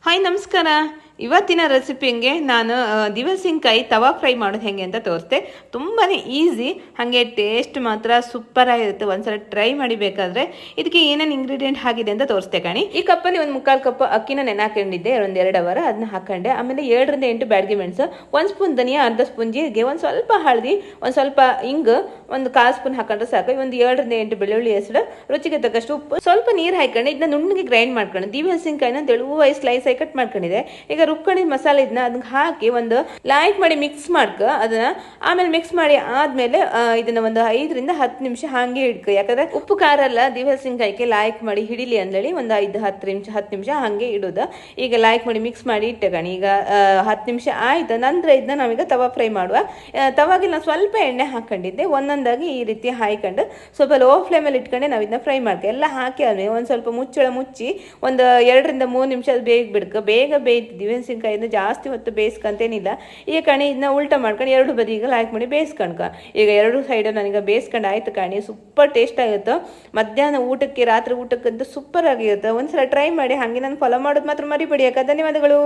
Hi ನಮಸ್ಕಾರ. ಇವತ್ತಿನ ರೆಸಿಪಿಗೆ ನಾನು ದಿವಸಿನಕಾಯಿ ತವಾ ಫ್ರೈ ಮಾಡೋದು ಹೆಂಗೆ ಅಂತ ತೋರಿಸ್ತೆ. ತುಂಬಾ ಈಸಿ, ಹಾಗೆ ಟೇಸ್ಟ್ ಮಾತ್ರ ಸೂಪರ್ ಆಗಿರುತ್ತೆ. ಒಂದ್ಸಲ ಟ್ರೈ ಮಾಡಿ. ಬೇಕಾದರೆ ಇದಕ್ಕೆ ಏನೇನು ಇಂಗ್ರೀಡಿಯೆಂಟ್ ಆಗಿದೆ ಅಂತ ತೋರಿಸ್ತೆ ಕಾಣಿ. ಈ ಕಪ್ಪಲ್ಲಿ ಒಂದು 3/4 ಕಪ್ ಅಕ್ಕಿನ ನೆನಾಕೊಂಡಿದ್ದೆ, ಒಂದು 2 ಅವರ್ ಅದನ್ನ ಹಾಕೊಂಡೆ. ಆಮೇಲೆ 7 ರಿಂದ 8 ಬ್ಯಾಡಗಿ ಮೆಣಸು, 1 ಸ್ಪೂನ್ ಧನಿಯಾ, ಅರ್ಧ ಸ್ಪೂನ್ ಜೀರಿಗೆ, ಒಂದು ಸ್ವಲ್ಪ ಹಳದಿ, ಒಂದು ಸ್ವಲ್ಪ ಇಂಗು, ಒಂದು 1/4 ಸ್ಪೂನ್ ಹಾಕೊಂಡ್ರೆ ಸಾಕು. ಒಂದು 7 ರಿಂದ 8 ಬೆಳ್ಳುಳ್ಳಿ ಹೆಸರು, ರುಚಿಗೆ ತಕ್ಕಷ್ಟು ಉಪ್ಪು, ಸ್ವಲ್ಪ ನೀರು ಹಾಕೊಂಡು ಇದನ್ನ ನುಣ್ಣಗೆ ಗ್ರೈಂಡ್ ಮಾಡ್ಕೊಂಡು ದಿವಸಿನಕಾಯಿನ ತೆಳುವಾಗಿ ಸ್ಲೈಸ್ ಆಗಿ ಕಟ್ ಮಾಡ್ಕೊಂಡಿದೆ. ಈಗ ರುಬ್ಕೊಂಡಿದ್ದ ಮಸಾಲೆ ಇದನ್ನ ಅದನ್ನ ಹಾಕಿ ಒಂದು ಲೈಟ್ ಮಾಡಿ ಮಿಕ್ಸ್ ಮಾಡ್ಕ ಅದನ್ನ. ಆಮೇಲೆ ಮಿಕ್ಸ್ ಮಾಡಿ ಆದ್ಮೇಲೆ ಇದನ್ನ ಒಂದು 5 ರಿಂದ 10 ನಿಮಿಷ ಹಾಗೆ ಇಡ್ಕ. ಯಾಕಂದ್ರೆ ಉಪ್ಪು ಖಾರ ಎಲ್ಲ ದಿವಸಿನಕಾಯಿಗೆ ಲೈಕ್ ಮಾಡಿ ಹಿಡಿಲಿ ಅಂದೇಳಿ ಒಂದು 5-10 ನಿಮಿಷ ಹಾಗೆ ಇಡೋದು. ಈಗ ಲೈಕ್ ಮಾಡಿ ಮಿಕ್ಸ್ ಮಾಡಿ ಇಟ್ಟಗಣಿ. ಈಗ 10 ನಿಮಿಷ ಆಯ್ತು. ನಂತರ ಇದನ್ನ ನಾವೀಗ ತವಾ ಫ್ರೈ ಮಾಡುವ. ತವಾಗೆ ನಾನು ಸ್ವಲ್ಪ ಎಣ್ಣೆ ಹಾಕೊಂಡಿದ್ದೆ. ಒಂದೊಂದಾಗಿ ಈ ರೀತಿ ಹಾಕೊಂಡು ಸ್ವಲ್ಪ ಲೋ ಫ್ಲೇಮಲ್ಲಿ ಇಟ್ಕೊಂಡೆ ನಾವು ಇದನ್ನ ಫ್ರೈ ಮಾಡ್ಕೊ. ಎಲ್ಲ ಹಾಕಿ ಆದ್ಮೇಲೆ ಒಂದು ಸ್ವಲ್ಪ ಮುಚ್ಚಳ ಮುಚ್ಚಿ ಒಂದು 2 ರಿಂದ 3 ನಿಮಿಷ ಅದು ಬೇಗ ಬಿಡ್ಕ. ಬೇಗ ದಿವಸಿನಕಾಯಿನ ಜಾಸ್ತಿ ಹೊತ್ತು ಬೇಯಿಸ್ಕೊಂತೇನಿಲ್ಲ. ಈಗ ಕಣಿ ಇದನ್ನ ಉಲ್ಟಾ ಮಾಡ್ಕೊಂಡು 2 ಬದಿಗೆ ಲೈಕ್ ಮಾಡಿ ಬೇಯಿಸ್ಕೊಂಡ್ಕ. ಈಗ 2 ಸೈಡ್ ನನಗೆ ಬೇಯಿಸ್ಕೊಂಡು ಆಯ್ತು ಕಣಿ. ಸೂಪರ್ ಟೇಸ್ಟ್ ಆಗುತ್ತೆ. ಮಧ್ಯಾಹ್ನ ಊಟಕ್ಕೆ, ರಾತ್ರಿ ಊಟಕ್ಕಂತೂ ಸೂಪರ್ ಆಗಿರುತ್ತೆ. ಒಂದ್ಸಲ ಟ್ರೈ ಮಾಡಿ. ಹಾಗೆ ನಾನು ಫಾಲೋ ಮಾಡೋದು ಮಾತ್ರ ಮರಿಬೇಡಿ. ಧನ್ಯವಾದಗಳು.